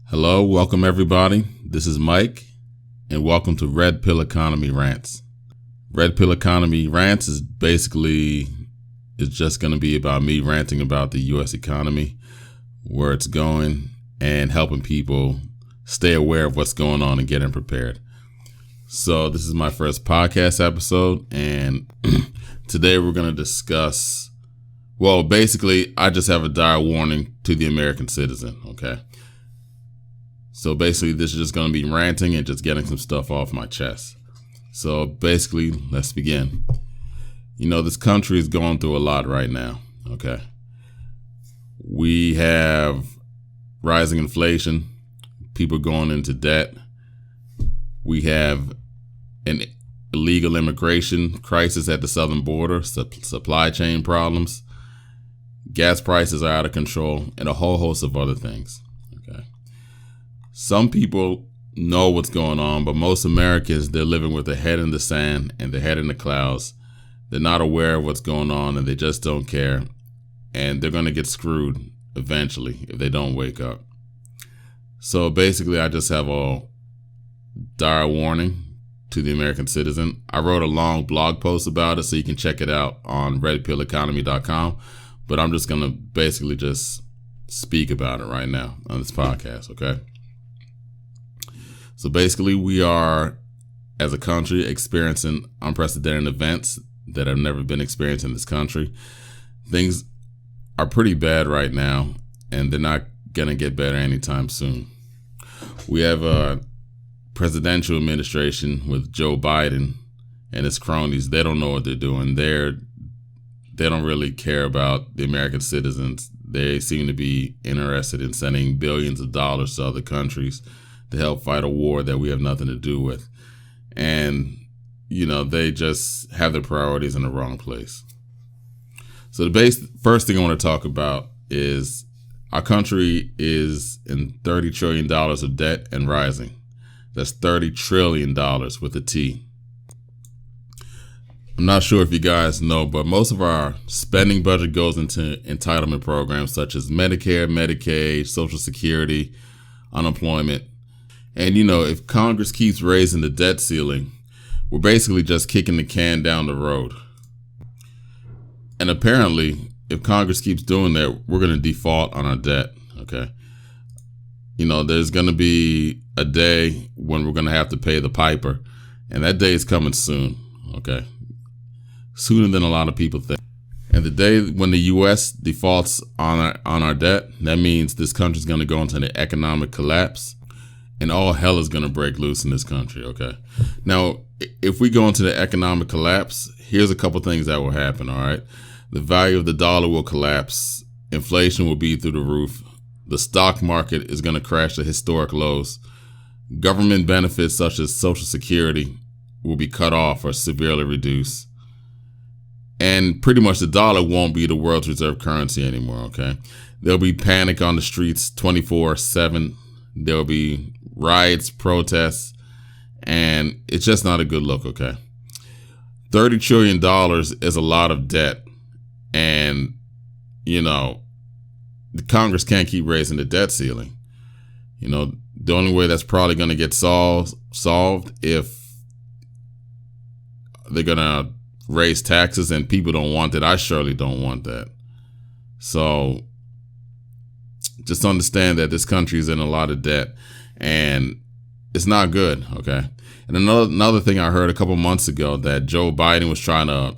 Hello, welcome everybody. This is Mike, and welcome to Red Pill Economy Rants. Red Pill Economy Rants is just going to be about me ranting about the U.S. economy, where it's going, and helping people stay aware of what's going on and getting prepared. So this is my first podcast episode, and today we're going to discuss, basically, I just have a dire warning to the American citizen, okay? So basically, this is just going to be ranting and just getting some stuff off my chest. So basically, let's begin. This country is going through a lot right now, okay? We have rising inflation, people going into debt. We have an illegal immigration crisis at the southern border, supply chain problems, gas prices are out of control, and a whole host of other things, okay? Some people know what's going on, but most Americans, they're living with their head in the sand and their head in the clouds. They're not aware of what's going on and they just don't care. And they're going to get screwed eventually if they don't wake up. So basically, I just have a dire warning to the American citizen. I wrote a long blog post about it, so you can check it out on redpilleconomy.com. But I'm just going to basically just speak about it right now on this podcast, okay? So basically, we are, as a country, experiencing unprecedented events that have never been experienced in this country. Things are pretty bad right now, and they're not going to get better anytime soon. We have a presidential administration with Joe Biden and his cronies. They don't know what they're doing. They don't really care about the American citizens. They seem to be interested in sending billions of dollars to other countries to help fight a war that we have nothing to do with. And, they just have their priorities in the wrong place. So the first thing I want to talk about is our country is in $30 trillion of debt and rising. That's $30 trillion with a T. I'm not sure if you guys know, but most of our spending budget goes into entitlement programs such as Medicare, Medicaid, Social Security, unemployment. And, if Congress keeps raising the debt ceiling, we're basically just kicking the can down the road. And apparently, if Congress keeps doing that, we're going to default on our debt, okay? There's going to be a day when we're going to have to pay the piper, and that day is coming soon, okay? Sooner than a lot of people think. And the day when the U.S. defaults on our debt, that means this country's going to go into an economic collapse. And all hell is going to break loose in this country, okay? Now, if we go into the economic collapse, here's a couple things that will happen, all right? The value of the dollar will collapse. Inflation will be through the roof. The stock market is going to crash to historic lows. Government benefits such as Social Security will be cut off or severely reduced. And pretty much the dollar won't be the world's reserve currency anymore, okay? There'll be panic on the streets 24/7. There'll be riots, protests, and it's just not a good look, okay? $30 trillion is a lot of debt, and, the Congress can't keep raising the debt ceiling. The only way that's probably going to get solved if they're going to raise taxes, and people don't want that. I surely don't want that. So just understand that this country is in a lot of debt, and it's not good, okay? And another thing I heard a couple months ago, that Joe Biden was trying to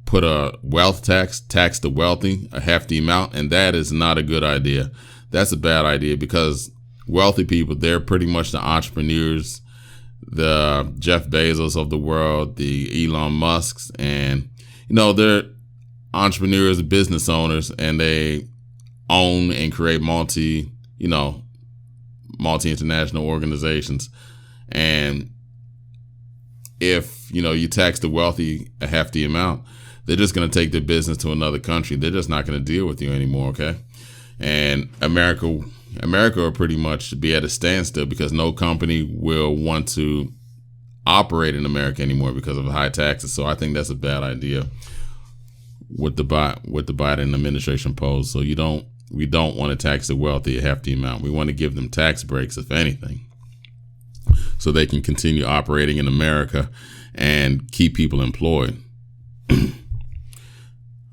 put a wealth tax the wealthy, a hefty amount, and that is not a good idea. That's a bad idea, because wealthy people, they're pretty much the entrepreneurs, the Jeff Bezos of the world, the Elon Musks, and, they're entrepreneurs, business owners, and they own and create multi-international organizations. And if, you tax the wealthy a hefty amount, they're just going to take their business to another country. They're just not going to deal with you anymore, okay? And America will pretty much be at a standstill, because no company will want to operate in America anymore because of high taxes. So I think that's a bad idea with the Biden administration posed. So you don't we don't want to tax the wealthy a hefty amount. We want to give them tax breaks, if anything, so they can continue operating in America and keep people employed.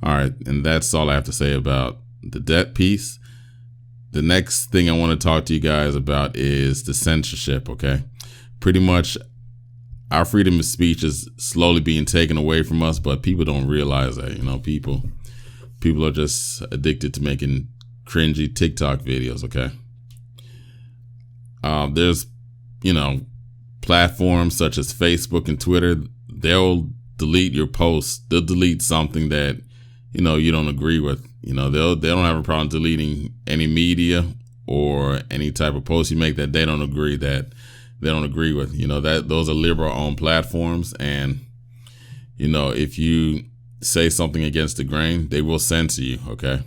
All right, and that's all I have to say about the debt piece. The next thing I want to talk to you guys about is the censorship, okay? Pretty much our freedom of speech is slowly being taken away from us, but people don't realize that. People are just addicted to making cringy TikTok videos, okay? There's, platforms such as Facebook and Twitter. They'll delete your posts. They'll delete something that, you don't agree with. They don't have a problem deleting any media or any type of post you make that they don't agree with. That those are liberal-owned platforms, and if you say something against the grain, they will censor you. Okay.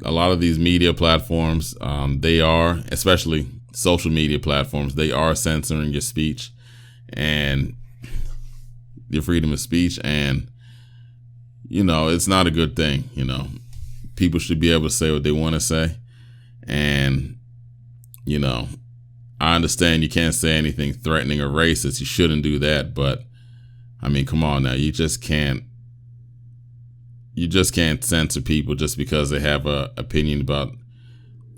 A lot of these media platforms, they are, especially social media platforms, they are censoring your speech and your freedom of speech, and it's not a good thing. People should be able to say what they want to say, and I understand you can't say anything threatening or racist. You shouldn't do that, but I mean, come on now. You just can't censor people just because they have a opinion about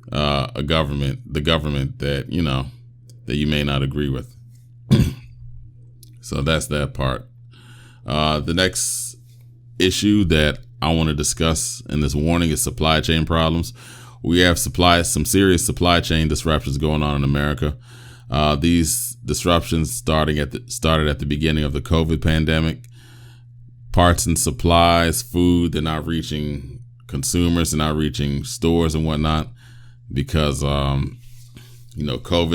the government that that you may not agree with. So that's that part. The next issue that I want to discuss in this warning is supply chain problems. We have some serious supply chain disruptions going on in America. These disruptions started at the beginning of the COVID pandemic. Parts and supplies, food, they're not reaching consumers, they're not reaching stores and whatnot because COVID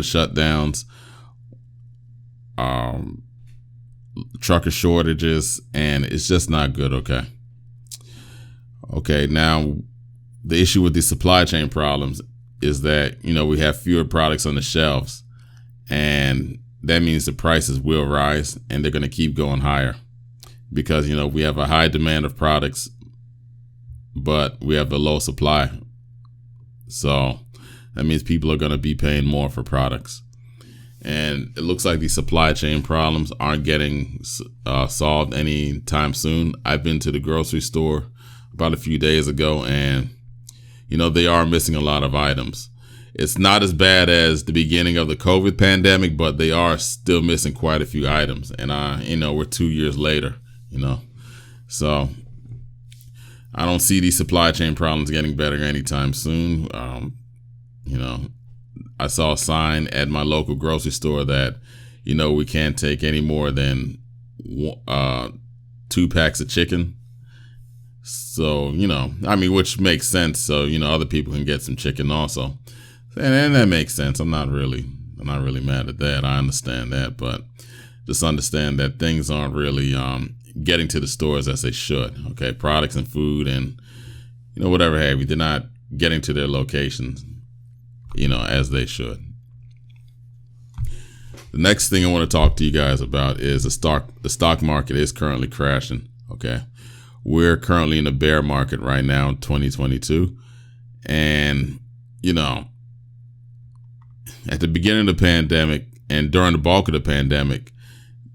shutdowns, trucker shortages, and it's just not good. Okay, now the issue with these supply chain problems is that we have fewer products on the shelves, and that means the prices will rise, and they're going to keep going higher because we have a high demand of products, but we have a low supply. So that means people are going to be paying more for products. And it looks like these supply chain problems aren't getting solved anytime soon. I've been to the grocery store about a few days ago, and they are missing a lot of items. It's not as bad as the beginning of the COVID pandemic, but they are still missing quite a few items. And we're 2 years later, so I don't see these supply chain problems getting better anytime soon. I saw a sign at my local grocery store that, we can't take any more than 2 packs of chicken. So, which makes sense. So, other people can get some chicken also. And that makes sense. I'm not really mad at that. I understand that, but just understand that things aren't really getting to the stores as they should. Okay, products and food and whatever have you, they're not getting to their locations, as they should. The next thing I want to talk to you guys about is the stock market is currently crashing. Okay, we're currently in a bear market right now in 2022, and at the beginning of the pandemic and during the bulk of the pandemic,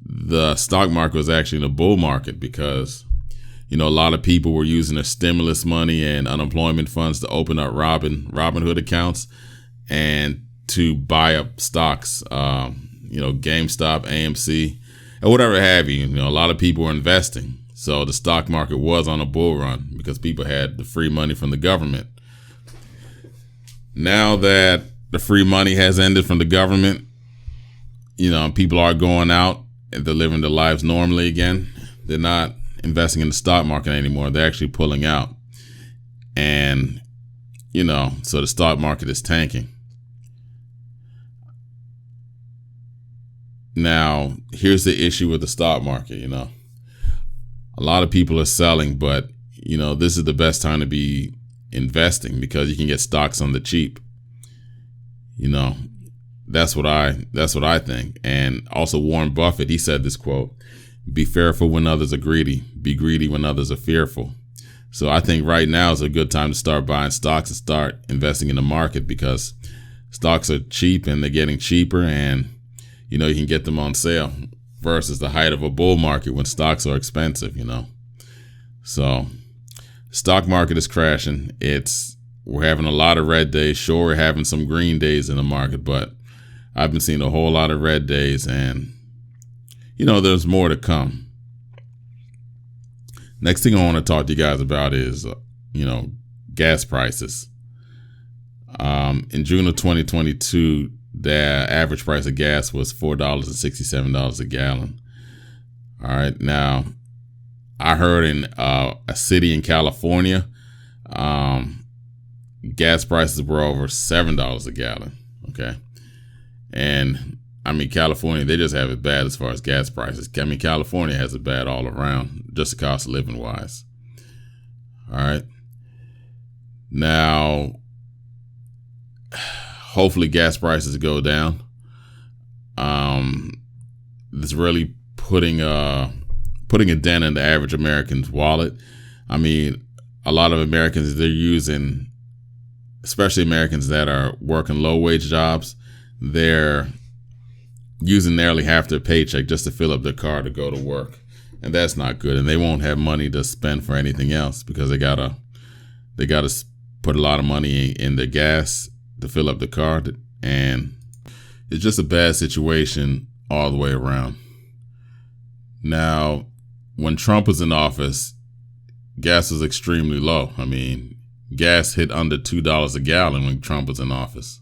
the stock market was actually in a bull market because, a lot of people were using their stimulus money and unemployment funds to open up Robinhood accounts and to buy up stocks, GameStop, AMC, and whatever have you. A lot of people were investing. So the stock market was on a bull run because people had the free money from the government. Now that the free money has ended from the government, people are going out and they're living their lives normally again. They're not investing in the stock market anymore. They're actually pulling out. And, so the stock market is tanking. Now, here's the issue with the stock market, A lot of people are selling, but, this is the best time to be investing because you can get stocks on the cheap. That's what I think. And also Warren Buffett, he said this quote, "Be fearful when others are greedy. Be greedy when others are fearful." So I think right now is a good time to start buying stocks and start investing in the market, because stocks are cheap and they're getting cheaper, and you can get them on sale versus the height of a bull market when stocks are expensive. So stock market is crashing. We're having a lot of red days. Sure, we're having some green days in the market, but I've been seeing a whole lot of red days, and there's more to come. Next thing I want to talk to you guys about is, gas prices. In June of 2022, the average price of gas was $4.67 a gallon. All right. Now, I heard in a city in California, gas prices were over $7 a gallon. Okay. And California, they just have it bad as far as gas prices. California has it bad all around, just the cost of living wise. All right. Now, hopefully gas prices go down. It's really putting a dent in the average American's wallet. A lot of Americans, they're using, especially Americans that are working low wage jobs, they're using nearly half their paycheck just to fill up their car to go to work. And that's not good. And they won't have money to spend for anything else, because they gotta put a lot of money in their gas to fill up the car. And it's just a bad situation all the way around. Now, when Trump was in office, gas was extremely low. Gas hit under $2 a gallon when Trump was in office.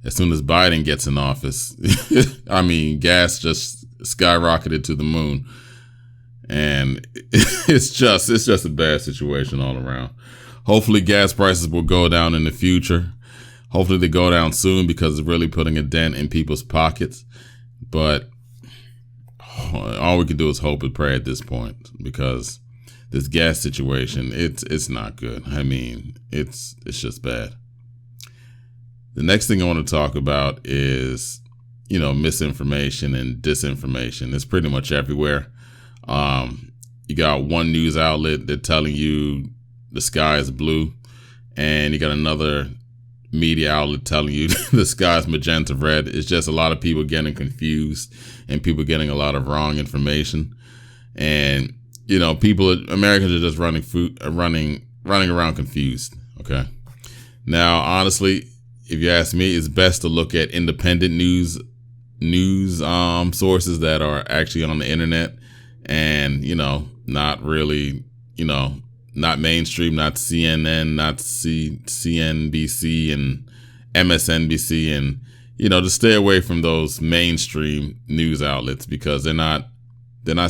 As soon as Biden gets in office, gas just skyrocketed to the moon. And it's just a bad situation all around. Hopefully gas prices will go down in the future. Hopefully they go down soon, because it's really putting a dent in people's pockets. But all we can do is hope and pray at this point, because this gas situation, it's not good. It's just bad. The next thing I want to talk about is, misinformation and disinformation. It's pretty much everywhere. You got one news outlet that telling you the sky is blue, and you got another media outlet telling you the sky is magenta red. It's just a lot of people getting confused and people getting a lot of wrong information. And, Americans are just running around confused. Okay. Now, honestly, if you ask me, it's best to look at independent news sources that are actually on the internet, and not really, not mainstream, not CNN, not CNBC and MSNBC, and to stay away from those mainstream news outlets, because they're not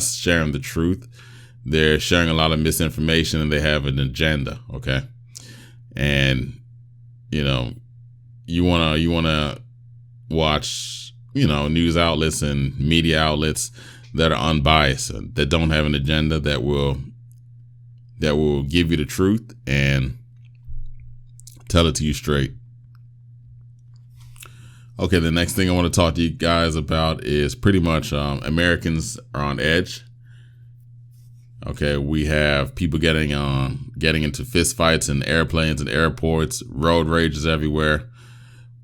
sharing the truth. They're sharing a lot of misinformation, and they have an agenda. Okay, and you wanna watch news outlets and media outlets that are unbiased, that don't have an agenda, that will give you the truth and tell it to you straight. Okay, the next thing I want to talk to you guys about is pretty much Americans are on edge. Okay, we have people getting into fist fights in airplanes and airports, road rages everywhere.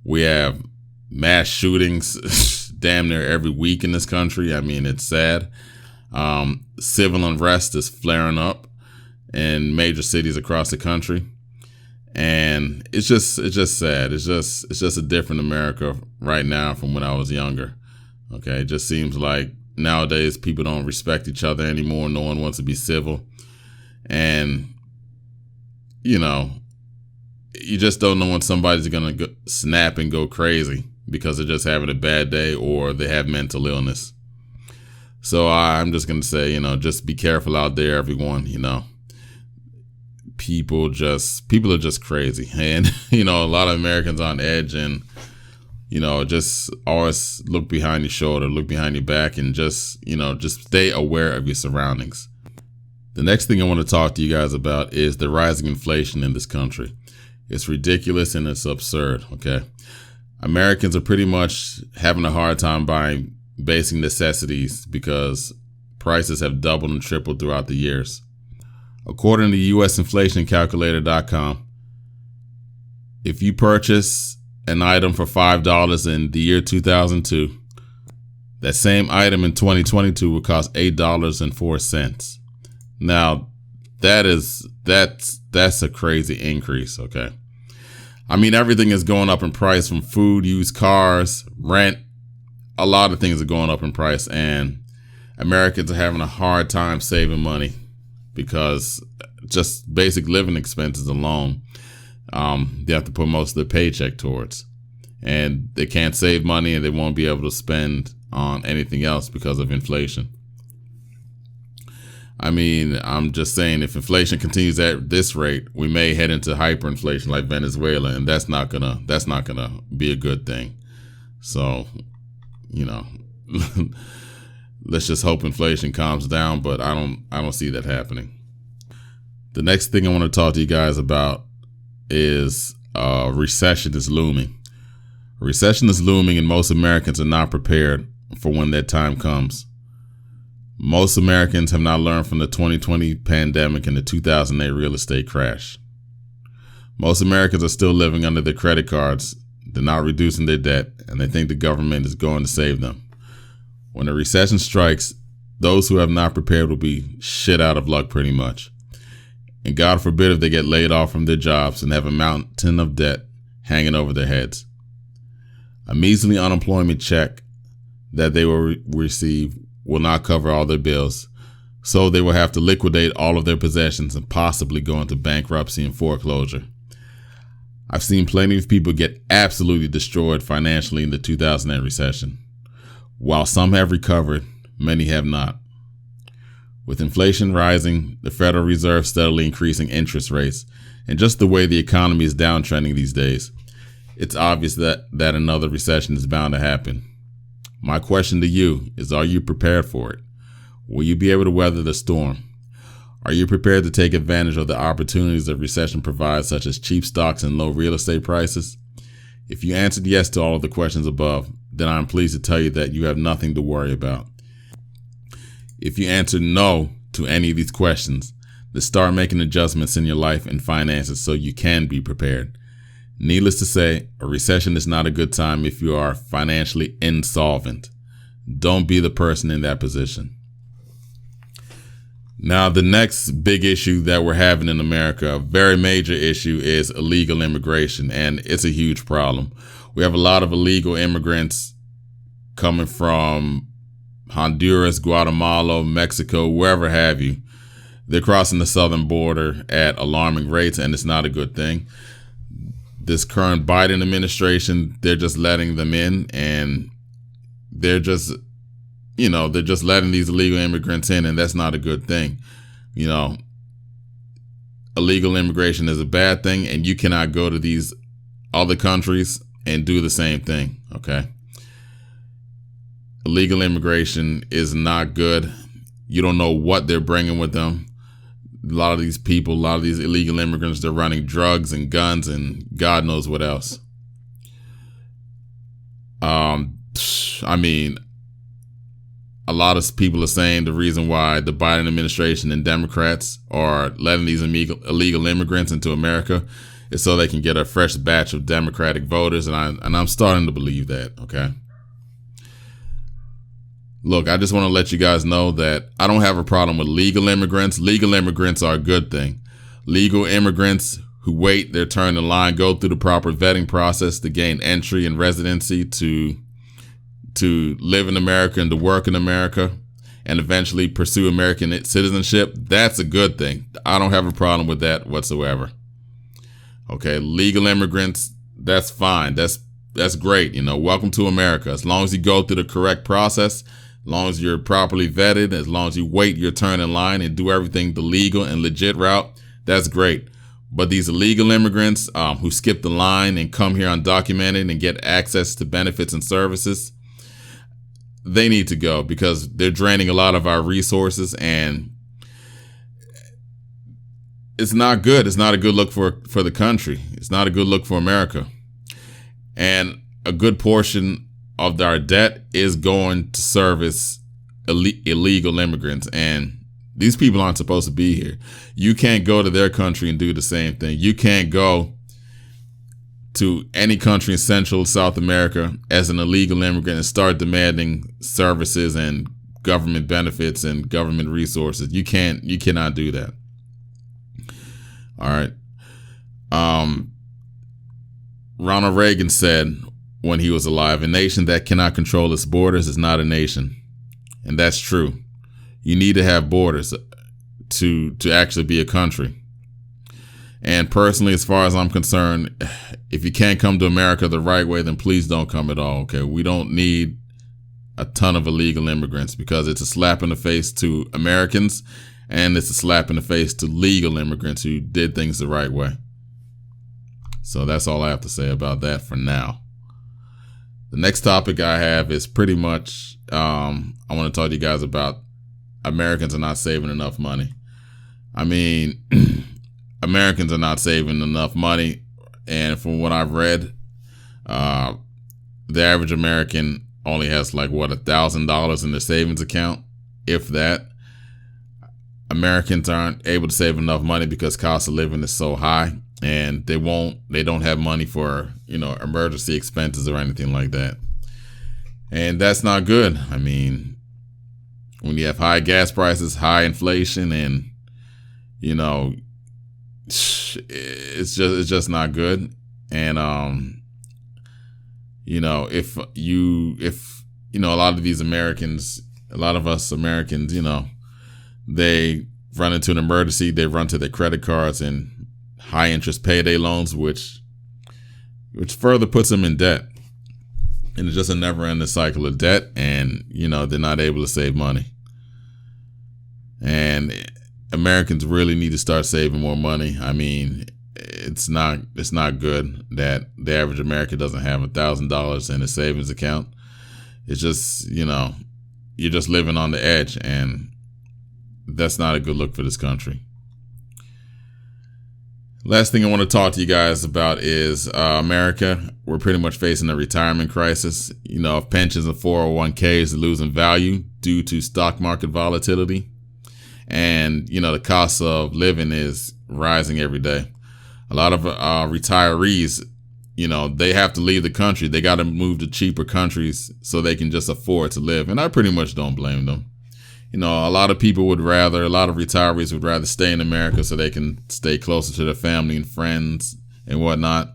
We have mass shootings damn near every week in this country. It's sad. Civil unrest is flaring up in major cities across the country, and it's just sad. It's just a different America right now from when I was younger. Okay, it just seems like nowadays people don't respect each other anymore. No one wants to be civil, and you just don't know when somebody's gonna snap and go crazy because they're just having a bad day or they have mental illness. So I'm just gonna say, just be careful out there, everyone. People are just crazy, and a lot of Americans on edge, and just always look behind your shoulder, look behind your back, and just stay aware of your surroundings. The next thing I want to talk to you guys about is the rising inflation in this country. It's ridiculous and it's absurd. Okay, Americans are pretty much having a hard time buying basic necessities because prices have doubled and tripled throughout the years. According to usinflationcalculator.com, if you purchase an item for $5 in the year 2002, that same item in 2022 would cost $8.04. Now, that's a crazy increase, okay? I mean, everything is going up in price, from food, used cars, rent. A lot of things are going up in price, and Americans are having a hard time saving money because just basic living expenses alone, they have to put most of their paycheck towards. And they can't save money, and they won't be able to spend on anything else because of inflation. I mean, I'm just saying, if inflation continues at this rate, we may head into hyperinflation like Venezuela, and that's not gonna be a good thing. So, let's just hope inflation calms down, but I don't see that happening. The next thing I want to talk to you guys about is recession is looming. Recession is looming, and most Americans are not prepared for when that time comes. Most Americans have not learned from the 2020 pandemic and the 2008 real estate crash. Most Americans are still living under their credit cards. They're not reducing their debt, and they think the government is going to save them. When a recession strikes, those who have not prepared will be shit out of luck pretty much. And God forbid if they get laid off from their jobs and have a mountain of debt hanging over their heads. A measly unemployment check that they will receive will not cover all their bills, so they will have to liquidate all of their possessions and possibly go into bankruptcy and foreclosure. I've seen plenty of people get absolutely destroyed financially in the 2008 recession. While some have recovered, many have not. With inflation rising, the Federal Reserve steadily increasing interest rates, and just the way the economy is downtrending these days, it's obvious that another recession is bound to happen. My question to you is, are you prepared for it? Will you be able to weather the storm? Are you prepared to take advantage of the opportunities that recession provides, such as cheap stocks and low real estate prices? If you answered yes to all of the questions above, then I'm pleased to tell you that you have nothing to worry about. If you answered no to any of these questions, then start making adjustments in your life and finances so you can be prepared. Needless to say, a recession is not a good time if you are financially insolvent. Don't be the person in that position. Now, the next big issue that we're having in America, a very major issue, is illegal immigration, and it's a huge problem. We have a lot of illegal immigrants coming from Honduras, Guatemala, Mexico, wherever have you. They're crossing the southern border at alarming rates, and it's not a good thing. This current Biden administration, they're just letting them in, and they're just letting these illegal immigrants in, and that's not a good thing. Illegal immigration is a bad thing, and you cannot go to these other countries and do the same thing, okay? Illegal immigration is not good. You don't know what they're bringing with them. A lot of these people, a lot of these illegal immigrants, they're running drugs and guns and God knows what else. I mean, a lot of people are saying the reason why the Biden administration and Democrats are letting these illegal immigrants into America is so they can get a fresh batch of Democratic voters, and I'm starting to believe that, okay? Look, I just want to let you guys know that I don't have a problem with legal immigrants. Legal immigrants are a good thing. Legal immigrants who wait their turn in line, go through the proper vetting process to gain entry and residency to live in America and to work in America and eventually pursue American citizenship, that's a good thing. I don't have a problem with that whatsoever. Okay, legal immigrants, that's fine. That's great. Welcome to America. As long as you go through the correct process, as long as you're properly vetted, as long as you wait your turn in line and do everything the legal and legit route, that's great. But these illegal immigrants who skip the line and come here undocumented and get access to benefits and services, they need to go because they're draining a lot of our resources, and it's not good. It's not a good look for the country. It's not a good look for America. And a good portion of our debt is going to service illegal immigrants, and These people aren't supposed to be here. You can't go to their country and do the same thing. You can't go to any country in Central South America as an illegal immigrant and start demanding services and government benefits and government resources. You cannot do that. All right. Ronald Reagan said when he was alive, a nation that cannot control its borders is not a nation. And that's true. You need to have borders to actually be a country. And personally, as far as I'm concerned, if you can't come to America the right way, then please don't come at all. Okay. We don't need a ton of illegal immigrants because it's a slap in the face to Americans and it's a slap in the face to legal immigrants who did things the right way. So that's all I have to say about that for now. The next topic I have is pretty much, I want to talk to you guys about Americans are not saving enough money. I mean, Americans are not saving enough money. And from what I've read, the average American only has like, $1,000 in their savings account, if that. Americans aren't able to save enough money because cost of living is so high, and they don't have money for, emergency expenses or anything like that. And that's not good. I mean, when you have high gas prices, high inflation, and, it's just not good. And, if a lot of these Americans, a lot of us Americans, they run into an emergency, they run to their credit cards and high interest payday loans, which further puts them in debt. And it's just a never ending cycle of debt, and they're not able to save money. And Americans really need to start saving more money. I mean, it's not good that the average American doesn't have $1,000 in a savings account. It's just, you're just living on the edge, and that's not a good look for this country. Last thing I want to talk to you guys about is America. We're pretty much facing a retirement crisis. If pensions and 401ks are losing value due to stock market volatility. And, the cost of living is rising every day. A lot of retirees, they have to leave the country. They got to move to cheaper countries so they can just afford to live. And I pretty much don't blame them. A lot of retirees would rather stay in America so they can stay closer to their family and friends and whatnot.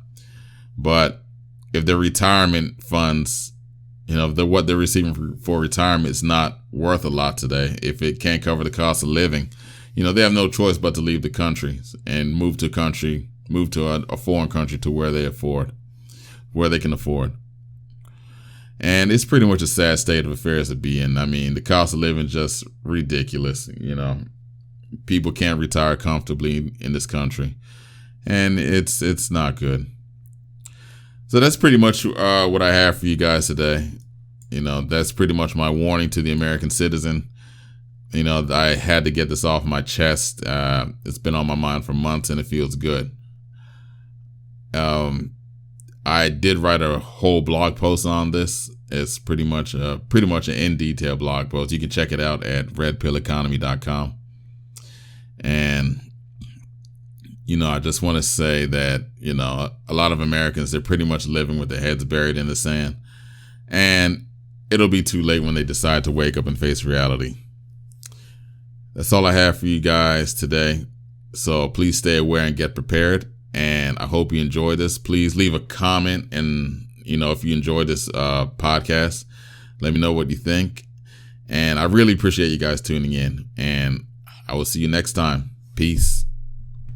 But if their retirement funds, what they're receiving for retirement is not worth a lot today, if it can't cover the cost of living, they have no choice but to leave the country and move to a foreign country to where they can afford. And it's pretty much a sad state of affairs to be in. I mean, the cost of living is just ridiculous. People can't retire comfortably in this country, and it's not good. So that's pretty much what I have for you guys today. That's pretty much my warning to the American citizen. I had to get this off my chest. It's been on my mind for months, and it feels good. I did write a whole blog post on this. It's pretty much an in detail blog post. You can check it out at redpilleconomy.com. And, I just want to say that, a lot of Americans, they're pretty much living with their heads buried in the sand. And it'll be too late when they decide to wake up and face reality. That's all I have for you guys today. So please stay aware and get prepared. And I hope you enjoyed this. Please leave a comment. And, if you enjoyed this podcast, let me know what you think. And I really appreciate you guys tuning in. And I will see you next time. Peace.